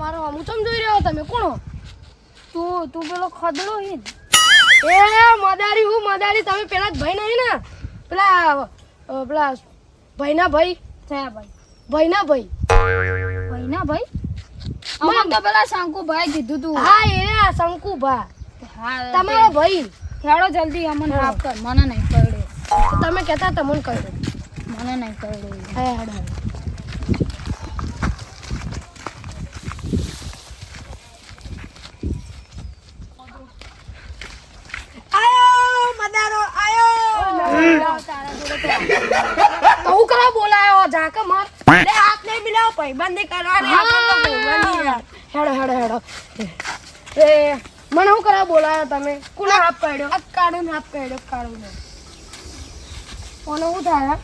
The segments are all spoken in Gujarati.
મારો હું ચમ જોઈ રહ્યો તમે કોણ તું પેલો ખદડો હે એ મદારી હું મદારી તમે પેલા જ ભાઈ નહીં ને પેલા ભાઈના ભાઈ થયા ભાઈના ભાઈ અમને તો પેલા શંકુભાઈ કીધું તું. હા એ શંકુભા તમારો ભાઈ હેડો જલ્દી અમને હાફ કર. મને નહીં કરડે. તમે કહેતા તમને કહ્યું મને નહીં કરડે. હા હેડો તો હું કરવા બોલાયો જાકે મત લે હાથ નહીં મિલાવ ભાઈબંધી કરવાની હેડો એ મને હું કરવા બોલાયો તમે કોને હાફ કાઢ્યો હાફ કાઢ્યો કોને હું થાય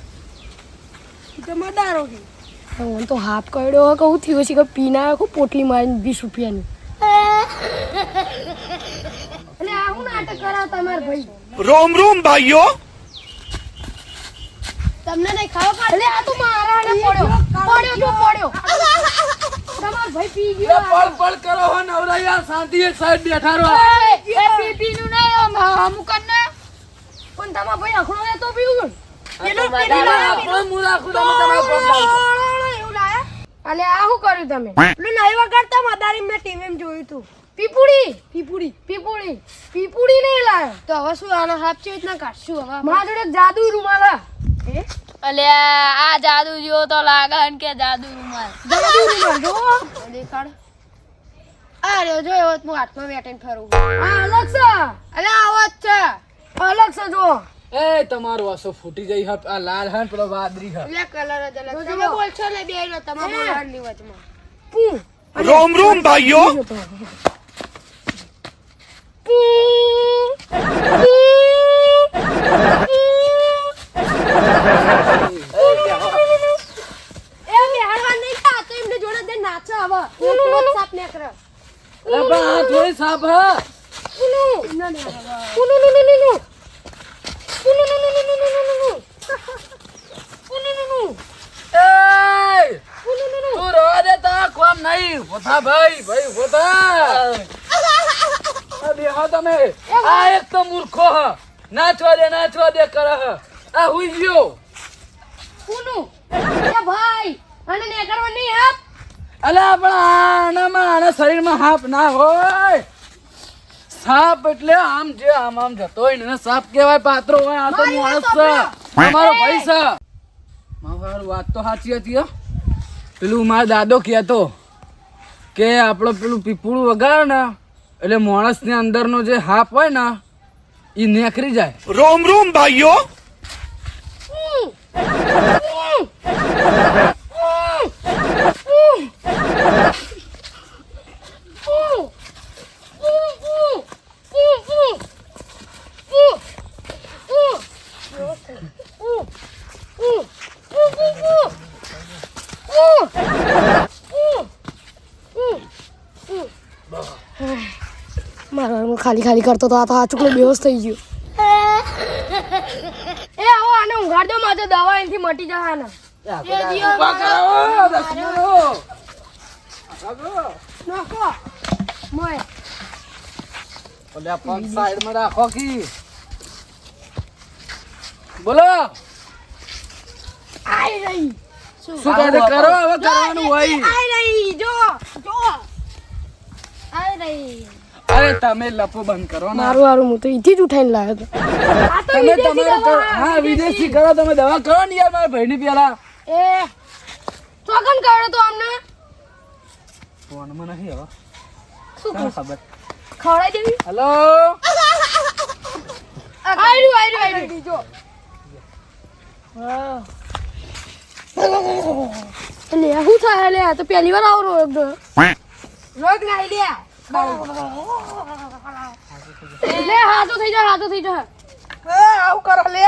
તો મદારો કે હું તો હાફ કાઢ્યો કહું થયું છે કે પીના આખું પોટલી મારીને 20 રૂપિયાની એટલે આ હું નાટક કરાવ તમાર ભાઈ रोम रोम भाइयों તમને નહીં ખાવ એટલે આ તો મારા ને પડ્યો તમાર ભાઈ પી ગયો પળ કરો હો નવરાયા શાંતિ એક સાઈડ બેઠા રહો. એ પીપી નું નહીં અમુક ને પણ તમાર ભાઈ અખણો લે તો પીવું આપણો મું રાખું તમે તમારો ફોન લાવો. એવું લાયા અલે આ શું કર્યું તમે પેલું નહીં વગાડતા મદારી મેં ટીવી માં જોયું તું પીપુડી નહીં લાયો તો હવે શું આનો હાફ છે રીતના કાઢશું હવે મારા જોડે જાદુ રૂમાલ અલ્યા આ જાદુ જેવો તો લાગે કે જાદુ રૂમાલ જો દેખાડ અરે જો એવો હું હાથમાં બેઠીને ફરું આ અલગ છે અલે આવો જ છે અલગ છે જો એ તમારો વાસો ફૂટી જઈ હપ આ લાલ હન પેલો વાદળી હન લે કલર જ અલગ તમે બોલશો ને બે નો તમે બોલવાની વચમાં रोम रोम भाइयों થોડી સાપ હ તું રવા દે તા કોમ નહીં વોથા ભાઈ વોથા બેહો તમે આ એક તો મૂર્ખો હ નાચવા દે કરે હ આ હુઈ ગયો ભાઈ અને ને કરવા નહીં હાપ અલા પણ આના શરીરમાં હાપ ના હોય. સાપ એટલે આમ જતો હોય ને સાપ કહેવાય પાત્રો હોય. આ તો માણસ છે તમારો ભાઈ છે. મારું વાત તો સાચી હતી હો. પેલું મારો દાદો કહેતો કે આપણો પેલું પીપળું વગાડે ને એટલે માણસની અંદરનો જે હાપ હોય ને એ નીકળી જાય. रोम रोम भाइयों મારા ખાલી કરતો તો આ તો આચુકલો બેહોશ થઈ ગયો એ આવો આને ઊંઘાડ દો માથે દવા એનથી મટી જશે ને નાખો મોય ઓલે પગ સાઈડમાં રાખો કી બોલો આઈ રહી શું કહે કરો હવે કરવાનું હોય. આઈ રહી જો આઈ રહી અરે તમે લપો બંધ કરો ને મારું હું તો ઈથી જ ઉઠાઈને લાવ્યો તો આ તો તમે તમારે હા વિદેશી કરો તમે દવા કરો ને યાર મારા ભાઈની પેલા એ ચોકન કર્યો તો અમને ફોનમાં નહીં હવે શું તને ખબર ખવડાઈ દેવી હેલો આઈ જો લે હું થાય લે તો પહેલી વાર આવો રોગ નાઈ લે લે હાથો થઈ જા આવું કરો લે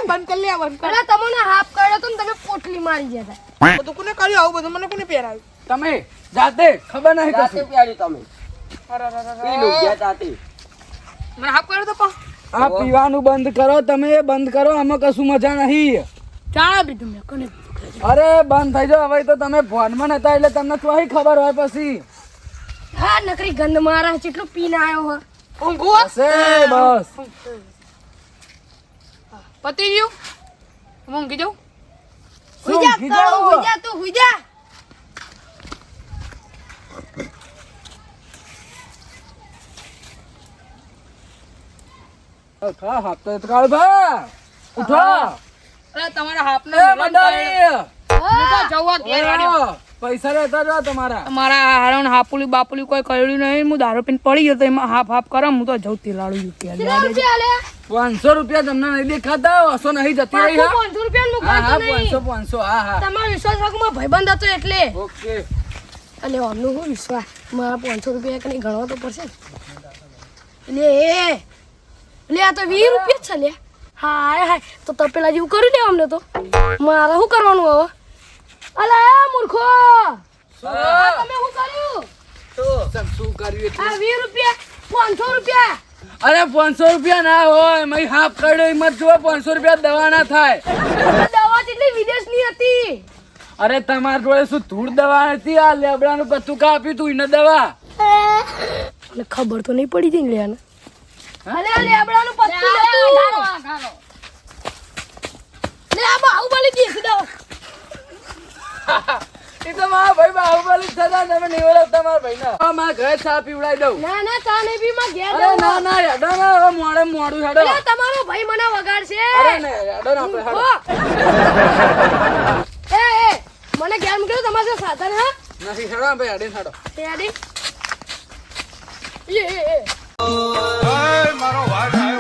બંધ કર લે પેલા તમને હાફ કર્યો તો ને તમે પોટલી મારી ગયા હતા બધું કોને કર્યું આવું બધું મને કોને પહેરાવ્યું તમે જાતે ખબર નહીં કશું મને હાફ કર્યો તો પણ આ પીવાનું બંધ કરો તમે બંધ કરો આમાં કશું મજા નહીં ચાણા બીધું મેં કોને અરે બંધ થઈ જાઓ હવે તો તમે ફોનમાં નતા એટલે તમને તો ખબર હોય પછી હા નકરી ગંધ મારા કેટલું પીને આવ્યો હો ઊંઘું હશે બસ પતી ગયું હું ઊંઘી જાઉં શું હુઈ જા ઊંઘી કાળો, જાઓ? હુઈ જા તું હુઈ જા હા હા તો કાળભા ઉઠો અરે તમારા હાથને એ મિલન થાય. મંડારી હું તો જવા ઘેર વાળ્યો. પૈસા રહેતા જો તમારા મારા હારણ હાપુલી બાપુલી કોઈ કર્યું નહીં. હું દારૂ પીને પડી ગયો તો એમાં હાફ હાફ કરમ. હું તો જઉં તેલાડું યુપી કેટલા રૂપિયા લે 500 રૂપિયા તમને નહીં દેખાતા હશો નહીં જતી રહી હા 500 રૂપિયા હા હા મૂકવાનો નહીં 500 હા હા તમારો વિશ્વાસ રાખમાં ભાઈબંધ હતો એટલે ઓકે અલે આમનો શું વિશ્વાસ મારા 500 રૂપિયા કઈ ગણવા તો પડશે લે લે આ તો 20 રૂપિયા જ છે લે હાય હાય તો તપેલા જેવું કરી દે અમને તો મારે શું કરવાનું હવે અલે મૂર્ખો આ તમે શું કર્યું શું કર્યું એટલે? આ 20 રૂપિયા 500 રૂપિયા અરે 500 રૂપિયા ના હોય મેં હાફ કાઢ્યો એમાં જો 500 રૂપિયા દવા ના થાય આ દવા જેટલી વિદેશની હતી અરે તમારા જોડે શું ધૂળ દવા હતી આ લેબડાનું પત્તું કા આપ્યું તું એને દવા મને ખબર તો નહીં પડી હતી ને અલે આ લેબડાનું પત્તું નતું લે આ બાહુબલી દેખ દો એ તો મારા ભાઈ બાહુબલી થતા તમે નિવડો તમારા ભાઈ ના મારા ઘરે ચા પીવડાવી દઉં ના ના ચા નહીં પી માં ઘેર અરે જાઉં. ના ના હેડો ના હવે મોડે મોડું હેડો અલે તમારો ભાઈ મને વગાડશે અરે ને હેડો ને આપણે હેડો એ મને ઘેર મોકલો તમારે સાધન હા નથી હેડો આપણે હેડે હેડો તે આડી એ મારો વાટ આવ્યો